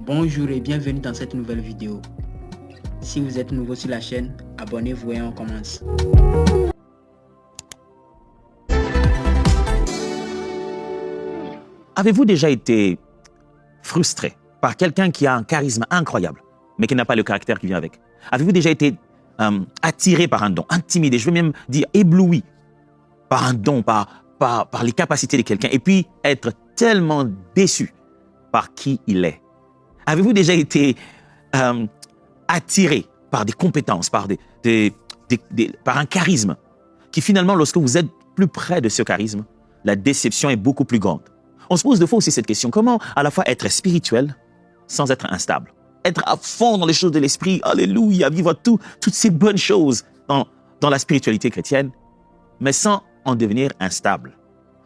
Bonjour et bienvenue dans cette nouvelle vidéo. Si vous êtes nouveau sur la chaîne, abonnez-vous et on commence. Avez-vous déjà été frustré par quelqu'un qui a un charisme incroyable, mais qui n'a pas le caractère qui vient avec? Avez-vous déjà été attiré par un don, intimidé, je veux même dire ébloui par un don, par les capacités de quelqu'un, et puis être tellement déçu par qui il est? Avez-vous déjà été attiré par des compétences, par un charisme, qui finalement, lorsque vous êtes plus près de ce charisme, la déception est beaucoup plus grande? On se pose de fois aussi cette question, comment à la fois être spirituel sans être instable? Être à fond dans les choses de l'esprit, alléluia, vivre toutes ces bonnes choses dans la spiritualité chrétienne, mais sans en devenir instable.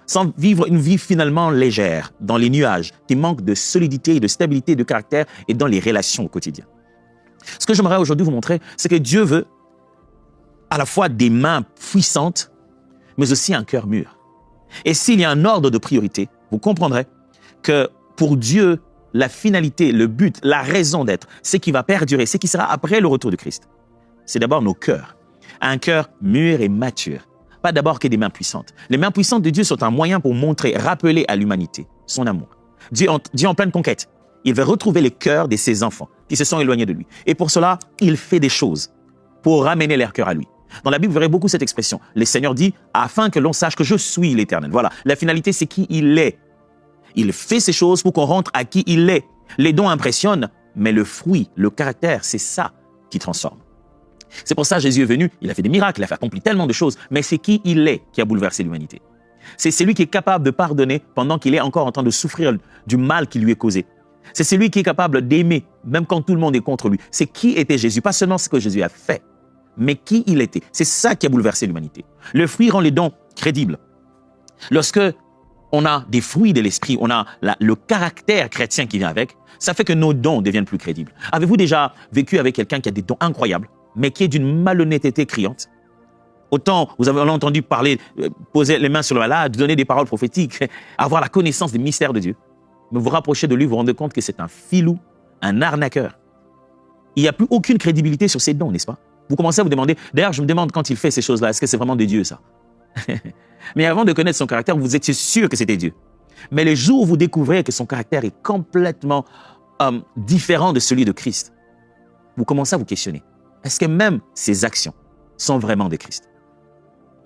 Sans vivre une vie finalement légère, dans les nuages, qui manque de solidité, de stabilité, de caractère et dans les relations au quotidien. Ce que j'aimerais aujourd'hui vous montrer, c'est que Dieu veut à la fois des mains puissantes, mais aussi un cœur mûr. Et s'il y a un ordre de priorité, vous comprendrez que pour Dieu, la finalité, le but, la raison d'être, ce qui va perdurer, ce qui sera après le retour de Christ, c'est d'abord nos cœurs. Un cœur mûr et mature. Pas d'abord que des mains puissantes. Les mains puissantes de Dieu sont un moyen pour montrer, rappeler à l'humanité son amour. Dieu en pleine conquête, il veut retrouver le cœur de ses enfants qui se sont éloignés de lui. Et pour cela, il fait des choses pour ramener leur cœur à lui. Dans la Bible, vous verrez beaucoup cette expression. Le Seigneur dit, afin que l'on sache que je suis l'Éternel. Voilà, la finalité, c'est qui il est. Il fait ces choses pour qu'on rentre à qui il est. Les dons impressionnent, mais le fruit, le caractère, c'est ça qui transforme. C'est pour ça que Jésus est venu, il a fait des miracles, il a accompli tellement de choses, mais c'est qui il est qui a bouleversé l'humanité. C'est celui qui est capable de pardonner pendant qu'il est encore en train de souffrir du mal qui lui est causé. C'est celui qui est capable d'aimer, même quand tout le monde est contre lui. C'est qui était Jésus, pas seulement ce que Jésus a fait, mais qui il était. C'est ça qui a bouleversé l'humanité. Le fruit rend les dons crédibles. Lorsque on a des fruits de l'esprit, on a le caractère chrétien qui vient avec, ça fait que nos dons deviennent plus crédibles. Avez-vous déjà vécu avec quelqu'un qui a des dons incroyables, mais qui est d'une malhonnêteté criante? Autant vous avez entendu parler, poser les mains sur le malade, donner des paroles prophétiques, avoir la connaissance des mystères de Dieu, mais vous rapprochez de lui, vous vous rendez compte que c'est un filou, un arnaqueur. Il n'y a plus aucune crédibilité sur ses dons, n'est-ce pas? Vous commencez à vous demander, d'ailleurs je me demande quand il fait ces choses-là, est-ce que c'est vraiment de Dieu ça? Mais avant de connaître son caractère, vous étiez sûr que c'était Dieu. Mais le jour où vous découvrez que son caractère est complètement différent de celui de Christ, vous commencez à vous questionner. Est-ce que même ses actions sont vraiment de Christ?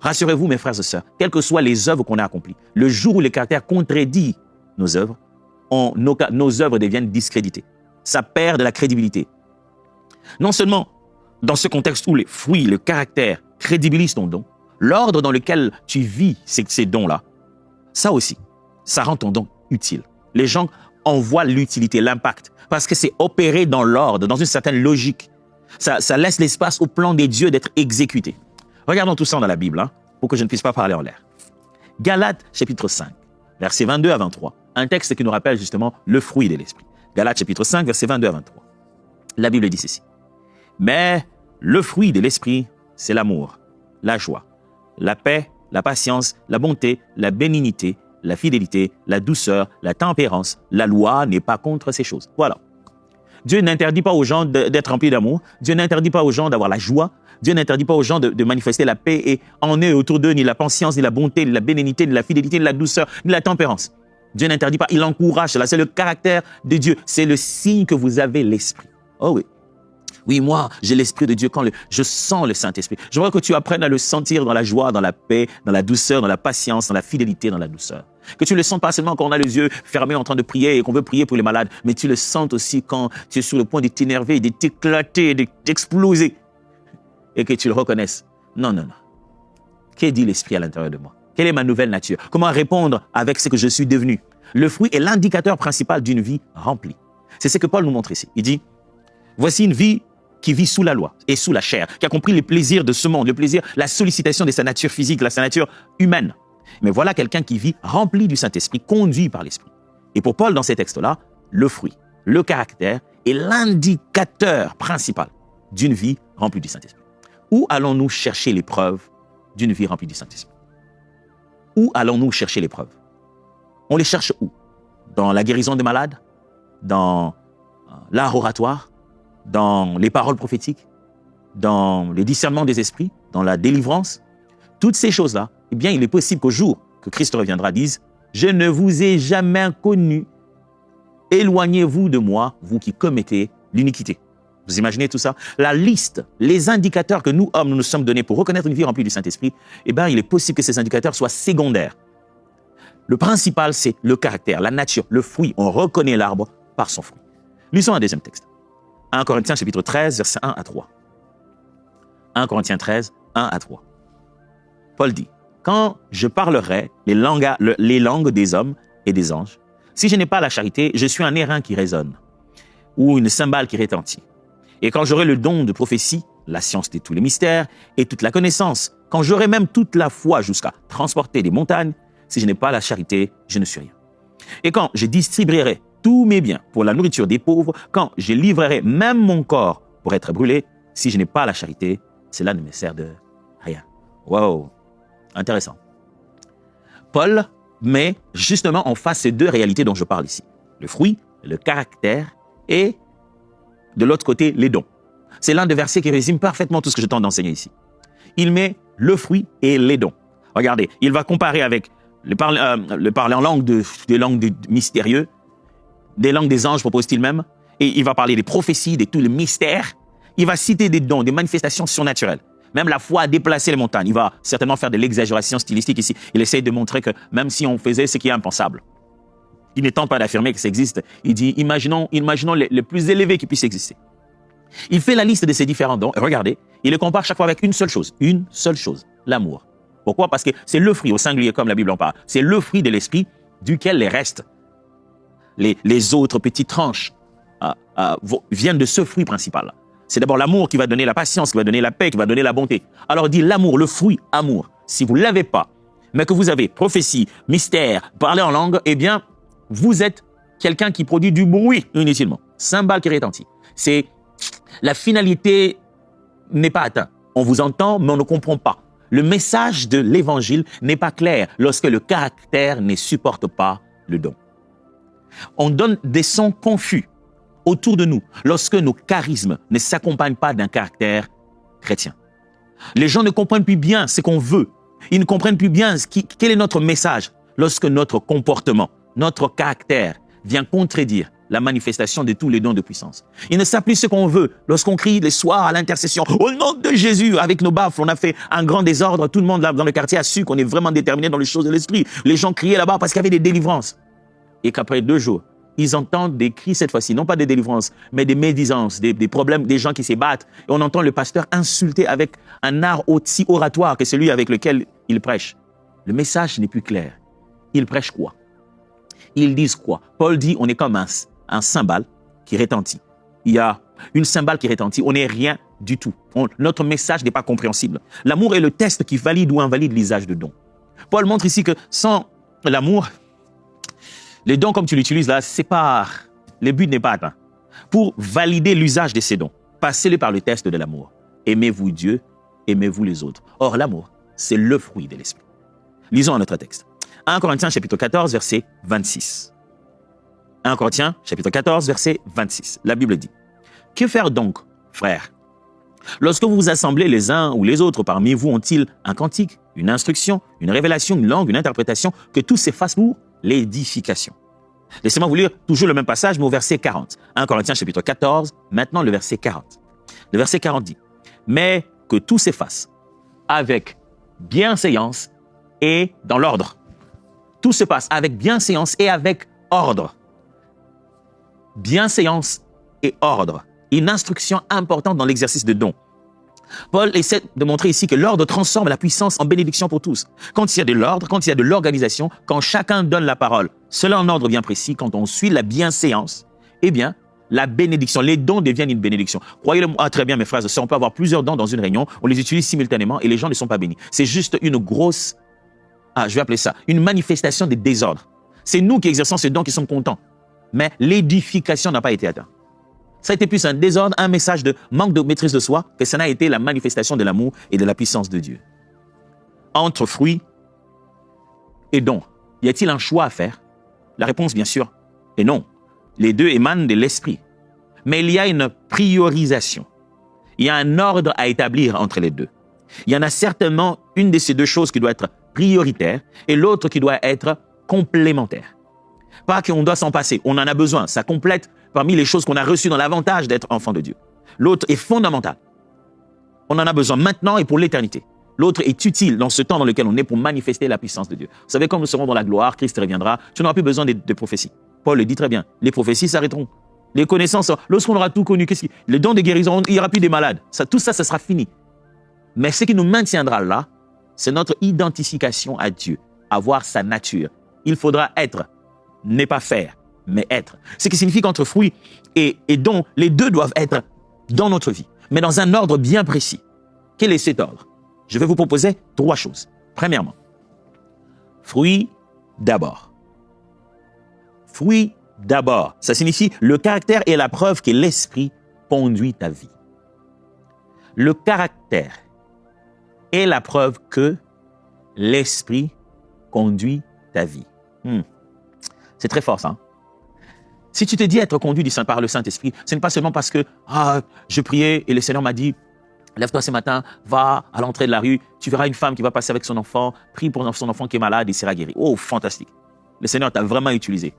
Rassurez-vous, mes frères et sœurs, quelles que soient les œuvres qu'on a accomplies, le jour où le caractère contredit nos œuvres, nos œuvres deviennent discréditées. Ça perd de la crédibilité. Non seulement dans ce contexte où les fruits, le caractère crédibilisent ton don, l'ordre dans lequel tu vis ces dons-là, ça aussi, ça rend ton don utile. Les gens en voient l'utilité, l'impact, parce que c'est opéré dans l'ordre, dans une certaine logique. Ça laisse l'espace au plan des dieux d'être exécuté. Regardons tout ça dans la Bible, pour que je ne puisse pas parler en l'air. Galates, chapitre 5, versets 22 à 23. Un texte qui nous rappelle justement le fruit de l'esprit. Galates, chapitre 5, versets 22 à 23. La Bible dit ceci. Mais le fruit de l'esprit, c'est l'amour, la joie, la paix, la patience, la bonté, la bénignité, la fidélité, la douceur, la tempérance. La loi n'est pas contre ces choses. Voilà. Dieu n'interdit pas aux gens d'être remplis d'amour. Dieu n'interdit pas aux gens d'avoir la joie. Dieu n'interdit pas aux gens de manifester la paix et en eux et autour d'eux, ni la patience, ni la bonté, ni la bénignité, ni la fidélité, ni la douceur, ni la tempérance. Dieu n'interdit pas, il encourage cela. C'est le caractère de Dieu. C'est le signe que vous avez l'esprit. Oh oui. Oui, moi, j'ai l'Esprit de Dieu quand je sens le Saint-Esprit. Je veux que tu apprennes à le sentir dans la joie, dans la paix, dans la douceur, dans la patience, dans la fidélité, dans la douceur. Que tu le sens pas seulement quand on a les yeux fermés en train de prier et qu'on veut prier pour les malades, mais tu le sens aussi quand tu es sur le point de t'énerver, de t'éclater, d'exploser et que tu le reconnaisses. Non, non, non. Que dit l'Esprit à l'intérieur de moi? Quelle est ma nouvelle nature? Comment répondre avec ce que je suis devenu? Le fruit est l'indicateur principal d'une vie remplie. C'est ce que Paul nous montre ici. Il dit, voici une vie qui vit sous la loi et sous la chair, qui a compris les plaisirs de ce monde, le plaisir, la sollicitation de sa nature physique, de sa nature humaine. Mais voilà quelqu'un qui vit rempli du Saint-Esprit, conduit par l'Esprit. Et pour Paul, dans ces textes-là, le fruit, le caractère est l'indicateur principal d'une vie remplie du Saint-Esprit. Où allons-nous chercher les preuves d'une vie remplie du Saint-Esprit? Où allons-nous chercher les preuves? On les cherche où? Dans la guérison des malades? Dans l'art oratoire, dans les paroles prophétiques, dans les discernements des esprits, dans la délivrance, toutes ces choses-là, eh bien, il est possible qu'au jour que Christ reviendra, dise « Je ne vous ai jamais connu, éloignez-vous de moi, vous qui commettez l'iniquité. » Vous imaginez tout ça? La liste, les indicateurs que nous, hommes, nous nous sommes donnés pour reconnaître une vie remplie du Saint-Esprit, eh bien, il est possible que ces indicateurs soient secondaires. Le principal, c'est le caractère, la nature, le fruit. On reconnaît l'arbre par son fruit. Lisons un deuxième texte. 1 Corinthiens chapitre 13, versets 1 à 3. 1 Corinthiens 13, 1 à 3. Paul dit, « Quand je parlerai les langues des hommes et des anges, si je n'ai pas la charité, je suis un airain qui résonne, ou une cymbale qui retentit. Et quand j'aurai le don de prophétie, la science de tous les mystères et toute la connaissance, quand j'aurai même toute la foi jusqu'à transporter des montagnes, si je n'ai pas la charité, je ne suis rien. Et quand je distribuerai tous mes biens pour la nourriture des pauvres, quand je livrerai même mon corps pour être brûlé, si je n'ai pas la charité, cela ne me sert de rien. » Wow, intéressant. Paul met justement en face ces deux réalités dont je parle ici. Le fruit, le caractère et de l'autre côté, les dons. C'est l'un des versets qui résume parfaitement tout ce que je tente d'enseigner ici. Il met le fruit et les dons. Regardez, il va comparer avec le parler en langue des langues mystérieux, des langues des anges, propose-t-il même, et il va parler des prophéties, de tous les mystères. Il va citer des dons, des manifestations surnaturelles. Même la foi à déplacer les montagnes. Il va certainement faire de l'exagération stylistique ici. Il essaie de montrer que même si on faisait ce qui est impensable, il ne tente pas d'affirmer que ça existe. Il dit, imaginons les plus élevés qui puissent exister. Il fait la liste de ces différents dons. Et regardez, il les compare chaque fois avec une seule chose, l'amour. Pourquoi? Parce que c'est le fruit, au singulier comme la Bible en parle, c'est le fruit de l'esprit duquel les restes, les autres petites tranches viennent de ce fruit principal. C'est d'abord l'amour qui va donner la patience, qui va donner la paix, qui va donner la bonté. Alors il dit l'amour, le fruit, amour. Si vous ne l'avez pas, mais que vous avez prophétie, mystère, parler en langue, eh bien, vous êtes quelqu'un qui produit du bruit inutilement. Cymbale qui retentit. C'est la finalité n'est pas atteinte. On vous entend, mais on ne comprend pas. Le message de l'évangile n'est pas clair lorsque le caractère ne supporte pas le don. On donne des sons confus autour de nous lorsque nos charismes ne s'accompagnent pas d'un caractère chrétien. Les gens ne comprennent plus bien ce qu'on veut. Ils ne comprennent plus bien quel est notre message lorsque notre comportement, notre caractère vient contredire la manifestation de tous les dons de puissance. Ils ne savent plus ce qu'on veut. Lorsqu'on crie les soirs à l'intercession, au nom de Jésus, avec nos baffles, on a fait un grand désordre. Tout le monde là dans le quartier a su qu'on est vraiment déterminé dans les choses de l'esprit. Les gens criaient là-bas parce qu'il y avait des délivrances. Et qu'après 2 jours, ils entendent des cris cette fois-ci, non pas des délivrances, mais des médisances, des problèmes, des gens qui se battent. Et on entend le pasteur insulter avec un art aussi oratoire que celui avec lequel il prêche. Le message n'est plus clair. Ils prêchent quoi? Ils disent quoi? Paul dit, on est comme un cymbale qui retentit. Il y a une cymbale qui retentit, on n'est rien du tout. Notre message n'est pas compréhensible. L'amour est le test qui valide ou invalide l'usage de dons. Paul montre ici que sans l'amour, les dons comme tu l'utilises là, le but n'est pas atteint. Pour valider l'usage de ces dons, passez-les par le test de l'amour. Aimez-vous Dieu, aimez-vous les autres. Or, l'amour, c'est le fruit de l'esprit. Lisons un autre texte. 1 Corinthiens chapitre 14, verset 26. 1 Corinthiens chapitre 14, verset 26. La Bible dit, « Que faire donc, frères? Lorsque vous vous assemblez les uns ou les autres parmi vous, ont-ils un cantique, une instruction, une révélation, une langue, une interprétation, que tout s'efface pour l'édification. » Laissez-moi vous lire toujours le même passage, mais au verset 40. 1 Corinthiens chapitre 14, maintenant le verset 40. Le verset 40 dit, « Mais que tout s'efface avec bienséance et dans l'ordre. » Tout se passe avec bienséance et avec ordre. Bienséance et ordre. Une instruction importante dans l'exercice de dons. Paul essaie de montrer ici que l'ordre transforme la puissance en bénédiction pour tous. Quand il y a de l'ordre, quand il y a de l'organisation, quand chacun donne la parole, cela en ordre bien précis, quand on suit la bienséance, eh bien, la bénédiction, les dons deviennent une bénédiction. Croyez-le-moi, très bien mes frères et sœurs, on peut avoir plusieurs dons dans une réunion, on les utilise simultanément et les gens ne sont pas bénis. C'est juste une grosse, je vais appeler ça, une manifestation de désordre. C'est nous qui exerçons ces dons qui sommes contents, mais l'édification n'a pas été atteinte. Ça a été plus un désordre, un message de manque de maîtrise de soi, que ça n'a été la manifestation de l'amour et de la puissance de Dieu. Entre fruits et dons, y a-t-il un choix à faire? La réponse, bien sûr, est non. Les deux émanent de l'esprit. Mais il y a une priorisation. Il y a un ordre à établir entre les deux. Il y en a certainement une de ces deux choses qui doit être prioritaire et l'autre qui doit être complémentaire. Pas qu'on doit s'en passer, on en a besoin. Ça complète parmi les choses qu'on a reçues dans l'avantage d'être enfant de Dieu. L'autre est fondamental. On en a besoin maintenant et pour l'éternité. L'autre est utile dans ce temps dans lequel on est pour manifester la puissance de Dieu. Vous savez, comme nous serons dans la gloire, Christ reviendra, tu n'auras plus besoin de prophéties. Paul le dit très bien, les prophéties s'arrêteront. Les connaissances, lorsqu'on aura tout connu, les dons de guérison, il n'y aura plus des malades. Tout ça, ça sera fini. Mais ce qui nous maintiendra là, c'est notre identification à Dieu, avoir sa nature. Il faudra être, n'est pas faire, mais être. Ce qui signifie qu'entre fruits et dons, les deux doivent être dans notre vie, mais dans un ordre bien précis. Quel est cet ordre? Je vais vous proposer 3 choses. Premièrement, fruits d'abord. Fruits d'abord. Ça signifie le caractère est la preuve que l'esprit conduit ta vie. Le caractère est la preuve que l'esprit conduit ta vie. C'est très fort, ça. Hein? Si tu te dis être conduit par le Saint-Esprit, ce n'est pas seulement parce que je priais et le Seigneur m'a dit lève-toi ce matin, va à l'entrée de la rue, tu verras une femme qui va passer avec son enfant, prie pour son enfant qui est malade, il sera guéri. Oh, fantastique. Le Seigneur t'a vraiment utilisé.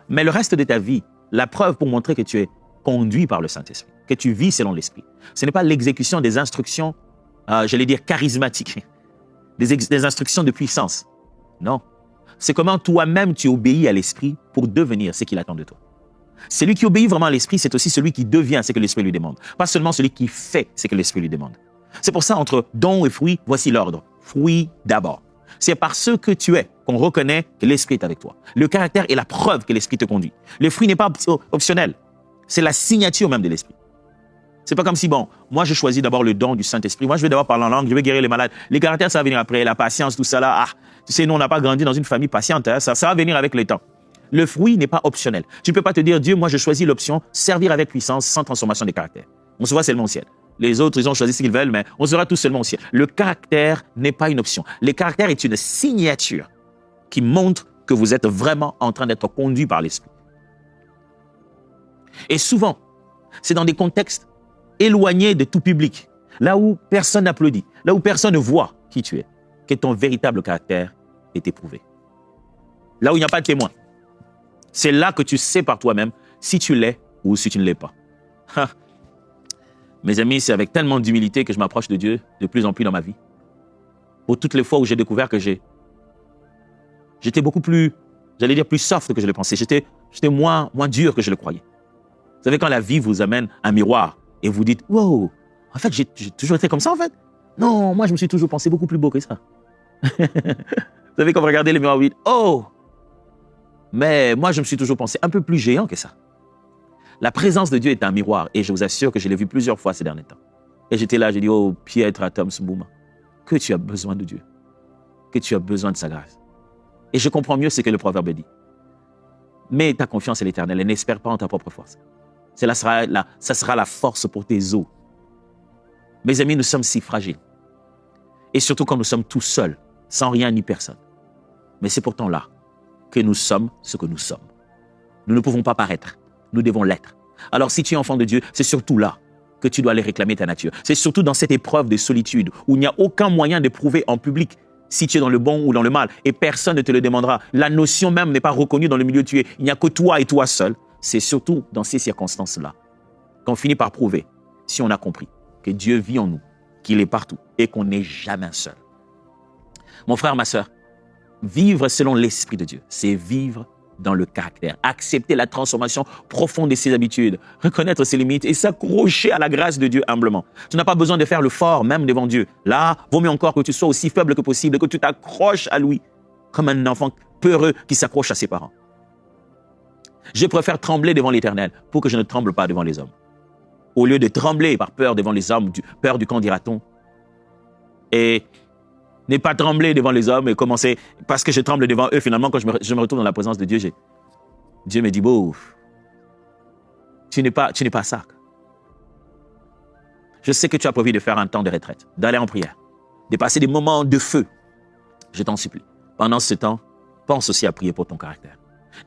Mais le reste de ta vie, la preuve pour montrer que tu es conduit par le Saint-Esprit, que tu vis selon l'Esprit, ce n'est pas l'exécution des instructions, j'allais dire charismatiques, des instructions de puissance. Non. C'est comment toi-même tu obéis à l'Esprit pour devenir ce qu'il attend de toi. Celui qui obéit vraiment à l'Esprit, c'est aussi celui qui devient ce que l'Esprit lui demande. Pas seulement celui qui fait ce que l'Esprit lui demande. C'est pour ça, entre dons et fruits, voici l'ordre. Fruits d'abord. C'est par ce que tu es qu'on reconnaît que l'Esprit est avec toi. Le caractère est la preuve que l'Esprit te conduit. Le fruit n'est pas optionnel. C'est la signature même de l'Esprit. C'est pas comme si, moi je choisis d'abord le don du Saint-Esprit. Moi je vais d'abord parler en langue, je vais guérir les malades. Les caractères, ça va venir après. La patience, tout ça là. Tu sais, nous on n'a pas grandi dans une famille patiente. Hein, ça va venir avec le temps. Le fruit n'est pas optionnel. Tu ne peux pas te dire, Dieu, moi je choisis l'option servir avec puissance sans transformation des caractères. On se voit seulement au ciel. Les autres, ils ont choisi ce qu'ils veulent, mais on sera tous seulement au ciel. Le caractère n'est pas une option. Le caractère est une signature qui montre que vous êtes vraiment en train d'être conduit par l'Esprit. Et souvent, c'est dans des contextes éloignés de tout public, là où personne n'applaudit, là où personne ne voit qui tu es, que ton véritable caractère est éprouvé. Là où il n'y a pas de témoin. C'est là que tu sais par toi-même si tu l'es ou si tu ne l'es pas. Mes amis, c'est avec tellement d'humilité que je m'approche de Dieu de plus en plus dans ma vie. Pour toutes les fois où j'ai découvert que j'étais beaucoup plus, j'allais dire plus soft que je le pensais. J'étais moins dur que je le croyais. Vous savez, quand la vie vous amène un miroir et vous dites, wow, en fait, j'ai toujours été comme ça, en fait. Non, moi, je me suis toujours pensé beaucoup plus beau que ça. Vous savez, quand vous regardez le miroir, vous dites, oh, mais moi, je me suis toujours pensé un peu plus géant que ça. La présence de Dieu est un miroir et je vous assure que je l'ai vu plusieurs fois ces derniers temps. Et j'étais là, j'ai dit, oh, Pietre Atom Sbouma, que tu as besoin de Dieu, que tu as besoin de sa grâce. Et je comprends mieux ce que le proverbe dit. Mets ta confiance en l'Éternel et n'espère pas en ta propre force. Ça sera la force pour tes os. Mes amis, nous sommes si fragiles. Et surtout quand nous sommes tous seuls, sans rien ni personne. Mais c'est pourtant là que nous sommes ce que nous sommes. Nous ne pouvons pas paraître, nous devons l'être. Alors si tu es enfant de Dieu, c'est surtout là que tu dois aller réclamer ta nature. C'est surtout dans cette épreuve de solitude où il n'y a aucun moyen de prouver en public si tu es dans le bon ou dans le mal et personne ne te le demandera. La notion même n'est pas reconnue dans le milieu où tu es. Il n'y a que toi et toi seul. C'est surtout dans ces circonstances-là qu'on finit par prouver, si on a compris, que Dieu vit en nous, qu'il est partout et qu'on n'est jamais seul. Mon frère, ma sœur, vivre selon l'Esprit de Dieu, c'est vivre dans le caractère, accepter la transformation profonde de ses habitudes, reconnaître ses limites et s'accrocher à la grâce de Dieu humblement. Tu n'as pas besoin de faire le fort même devant Dieu. Là, vaut mieux encore que tu sois aussi faible que possible, que tu t'accroches à lui comme un enfant peureux qui s'accroche à ses parents. Je préfère trembler devant l'Éternel pour que je ne tremble pas devant les hommes. Au lieu de trembler par peur devant les hommes, peur du quand dira-t-on, et ne pas trembler devant les hommes et commencer, parce que je tremble devant eux, finalement, quand je me retrouve dans la présence de Dieu, Dieu me dit, tu n'es pas ça. Je sais que tu as prévu de faire un temps de retraite, d'aller en prière, de passer des moments de feu. Je t'en supplie. Pendant ce temps, pense aussi à prier pour ton caractère.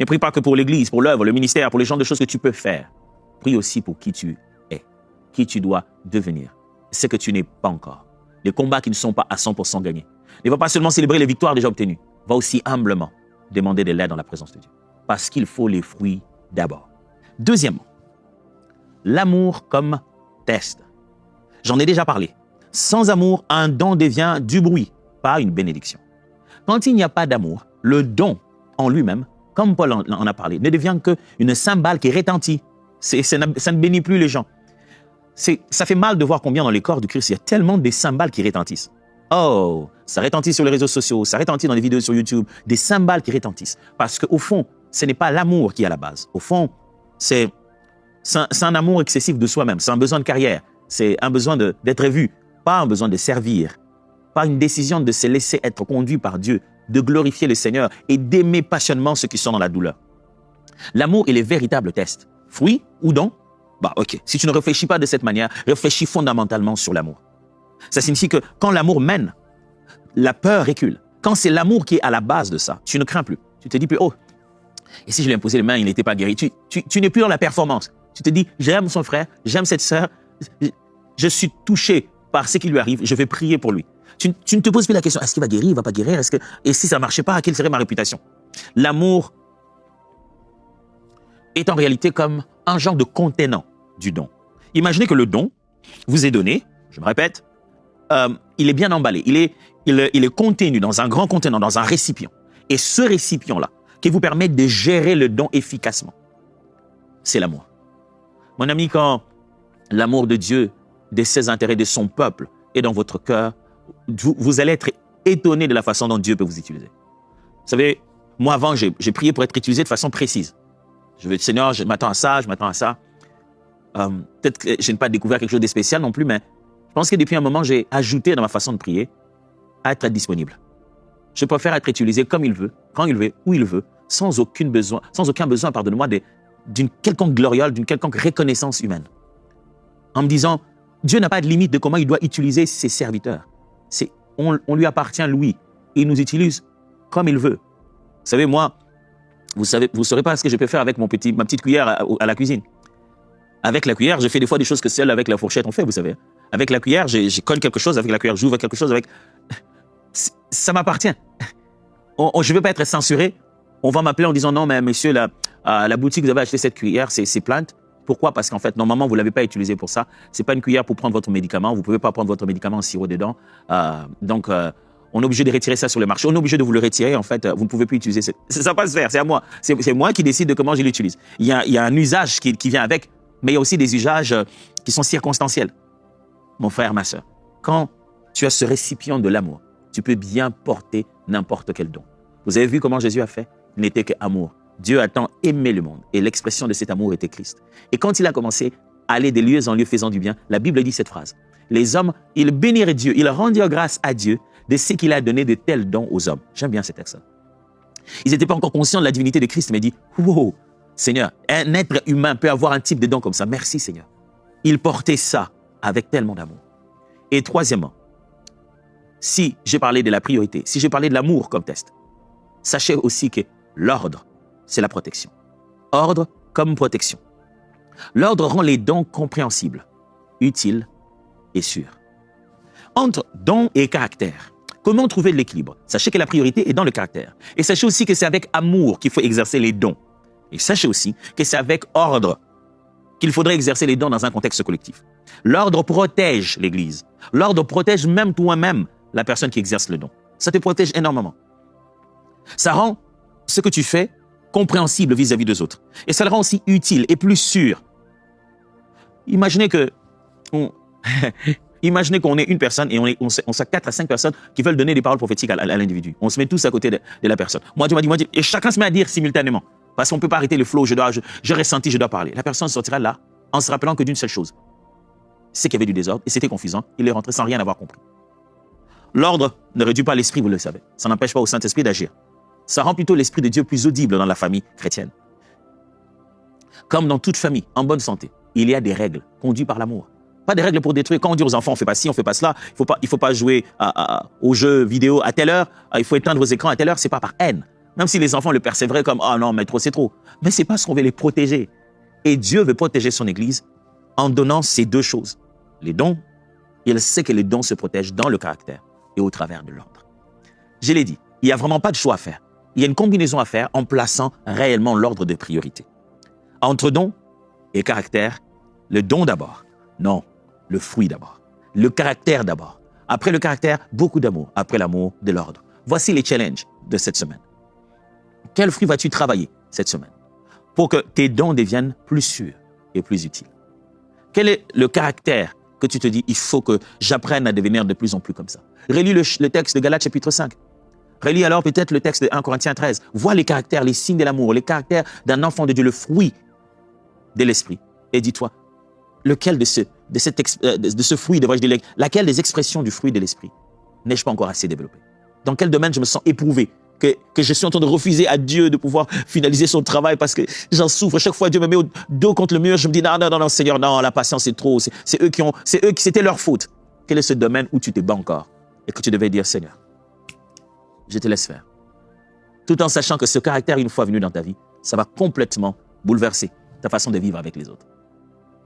Ne prie pas que pour l'Église, pour l'œuvre, le ministère, pour les genres de choses que tu peux faire prie aussi pour qui tu es, qui tu dois devenir, ce que tu n'es pas encore. Les combats qui ne sont pas à 100% gagnés. Ne va pas seulement célébrer les victoires déjà obtenues, va aussi humblement demander de l'aide dans la présence de Dieu. Parce qu'il faut les fruits d'abord. Deuxièmement, l'amour comme test. J'en ai déjà parlé. Sans amour, un don devient du bruit, pas une bénédiction. Quand il n'y a pas d'amour, le don en lui-même, comme Paul en a parlé, ne devient qu'une cymbale qui retentit. Ça ne bénit plus les gens. Ça fait mal de voir combien dans les corps du Christ, il y a tellement de cymbales qui retentissent. Oh, ça retentit sur les réseaux sociaux, ça retentit dans les vidéos sur YouTube, des cymbales qui retentissent. Parce qu'au fond, ce n'est pas l'amour qui est à la base. Au fond, c'est un amour excessif de soi-même. C'est un besoin de carrière. C'est un besoin d'être vu, pas un besoin de servir. Pas une décision de se laisser être conduit par Dieu, de glorifier le Seigneur et d'aimer passionnément ceux qui sont dans la douleur. L'amour est le véritable test. Fruit ou don? Ok. Si tu ne réfléchis pas de cette manière, réfléchis fondamentalement sur l'amour. Ça signifie que quand l'amour mène, la peur recule. Quand c'est l'amour qui est à la base de ça, tu ne crains plus. Tu te dis plus, oh, et si je lui ai imposé les mains, il n'était pas guéri. Tu n'es plus dans la performance. Tu te dis, j'aime son frère, j'aime cette sœur, je suis touché par ce qui lui arrive, je vais prier pour lui. Tu ne te poses plus la question, est-ce qu'il va guérir, il ne va pas guérir, et si ça ne marchait pas, quelle serait ma réputation? L'amour est en réalité comme un genre de contenant du don. Imaginez que le don vous est donné, je me répète, il est bien emballé, il est contenu dans un grand contenant, dans un récipient. Et ce récipient-là, qui vous permet de gérer le don efficacement, c'est l'amour. Mon ami, quand l'amour de Dieu, de ses intérêts, de son peuple est dans votre cœur, vous allez être étonné de la façon dont Dieu peut vous utiliser. Vous savez, moi avant, j'ai prié pour être utilisé de façon précise. Je veux dire, Seigneur, je m'attends à ça, je m'attends à ça. Peut-être que je n'ai pas découvert quelque chose de spécial non plus, mais je pense que depuis un moment, j'ai ajouté dans ma façon de prier à être disponible. Je préfère être utilisé comme il veut, quand il veut, où il veut, sans aucun besoin, pardonne-moi, d'une quelconque gloriole, d'une quelconque reconnaissance humaine. En me disant, Dieu n'a pas de limite de comment il doit utiliser ses serviteurs. On lui appartient, lui. Il nous utilise comme il veut. Vous savez, moi, vous ne saurez pas ce que je peux faire avec ma petite cuillère à la cuisine. Avec la cuillère, je fais des fois des choses que seul avec la fourchette on fait, vous savez. Avec la cuillère, je colle quelque chose, avec la cuillère, j'ouvre quelque chose avec... Ça m'appartient. Je ne veux pas être censuré. On va m'appeler en disant, non, mais monsieur, la boutique, vous avez acheté cette cuillère, c'est plainte. Pourquoi? Parce qu'en fait, normalement, vous ne l'avez pas utilisée pour ça. Ce n'est pas une cuillère pour prendre votre médicament. Vous ne pouvez pas prendre votre médicament en sirop dedans. Donc, on est obligé de retirer ça sur le marché. On est obligé de vous le retirer. En fait, vous ne pouvez plus utiliser. Ça va pas se faire. C'est à moi. C'est moi qui décide de comment je l'utilise. Il y a un usage qui vient avec, mais il y a aussi des usages qui sont circonstanciels. Mon frère, ma sœur, quand tu as ce récipient de l'amour, tu peux bien porter n'importe quel don. Vous avez vu comment Jésus a fait? Il n'était qu'amour. Dieu a tant aimé le monde et l'expression de cet amour était Christ. Et quand il a commencé à aller de lieu en lieu faisant du bien, la Bible dit cette phrase. Les hommes, ils bénirent Dieu, ils rendirent grâce à Dieu de ce qu'il a donné de tels dons aux hommes. J'aime bien cet texte. Ils n'étaient pas encore conscients de la divinité de Christ, mais dit, wow, Seigneur, un être humain peut avoir un type de don comme ça. Merci Seigneur. Il portait ça avec tellement d'amour. Et troisièmement, si j'ai parlé de la priorité, si j'ai parlé de l'amour comme test, sachez aussi que l'ordre, c'est la protection. Ordre comme protection. L'ordre rend les dons compréhensibles, utiles et sûrs. Entre don et caractère, comment trouver l'équilibre? Sachez que la priorité est dans le caractère. Et sachez aussi que c'est avec amour qu'il faut exercer les dons. Et sachez aussi que c'est avec ordre qu'il faudrait exercer les dons dans un contexte collectif. L'ordre protège l'Église. L'ordre protège même toi-même la personne qui exerce le don. Ça te protège énormément. Ça rend ce que tu fais compréhensible vis-à-vis des autres. Et ça le rend aussi utile et plus sûr. Imaginez qu'on est une personne et on a 4 à 5 personnes qui veulent donner des paroles prophétiques à l'individu. On se met tous à côté de la personne. Moi, tu m'as dit, et chacun se met à dire simultanément. Parce qu'on ne peut pas arrêter le flow, je ressenti, je dois parler. La personne sortira là en se rappelant que d'une seule chose. C'est qu'il y avait du désordre et c'était confusant. Il est rentré sans rien avoir compris. L'ordre ne réduit pas l'esprit, vous le savez. Ça n'empêche pas au Saint-Esprit d'agir. Ça rend plutôt l'esprit de Dieu plus audible dans la famille chrétienne. Comme dans toute famille, en bonne santé, il y a des règles conduites par l'amour. Pas des règles pour détruire. Quand on dit aux enfants, on ne fait pas ci, on ne fait pas cela, il faut pas jouer aux jeux vidéo à telle heure, il faut éteindre vos écrans à telle heure, c'est pas par haine. Même si les enfants le percevraient comme « Ah non, mais trop, c'est trop ». Mais c'est parce qu'on veut les protéger. Et Dieu veut protéger son Église en donnant ces deux choses. Les dons, il sait que les dons se protègent dans le caractère et au travers de l'ordre. Je l'ai dit, il n'y a vraiment pas de choix à faire. Il y a une combinaison à faire en plaçant réellement l'ordre de priorité. Entre don et caractère, le don d'abord. Non, le fruit d'abord. Le caractère d'abord. Après le caractère, beaucoup d'amour. Après l'amour, de l'ordre. Voici les challenges de cette semaine. Quel fruit vas-tu travailler cette semaine pour que tes dons deviennent plus sûrs et plus utiles? Quel est le caractère que tu te dis, il faut que j'apprenne à devenir de plus en plus comme ça? Relis le texte de Galates chapitre 5. Relis alors peut-être le texte de 1 Corinthiens 13. Vois les caractères, les signes de l'amour, les caractères d'un enfant de Dieu, le fruit de l'esprit. Et dis-toi, lequel de ce fruit, devrais-je dire, laquelle des expressions du fruit de l'esprit n'ai-je pas encore assez développé? Dans quel domaine je me sens éprouvé, que je suis en train de refuser à Dieu de pouvoir finaliser son travail parce que j'en souffre. Chaque fois, Dieu me met au dos contre le mur, je me dis, non, Seigneur, non, la patience c'est trop, c'était leur faute. Quel est ce domaine où tu te bats encore et que tu devais dire, Seigneur, je te laisse faire. Tout en sachant que ce caractère, une fois venu dans ta vie, ça va complètement bouleverser ta façon de vivre avec les autres.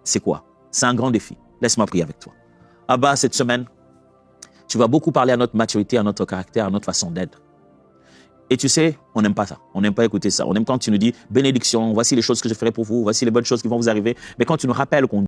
C'est quoi? C'est un grand défi. Laisse-moi prier avec toi. Abba, cette semaine, tu vas beaucoup parler à notre maturité, à notre caractère, à notre façon d'être. Et tu sais, on n'aime pas ça. On n'aime pas écouter ça. On aime quand tu nous dis, bénédiction, voici les choses que je ferai pour vous, voici les bonnes choses qui vont vous arriver. Mais quand tu nous rappelles qu'on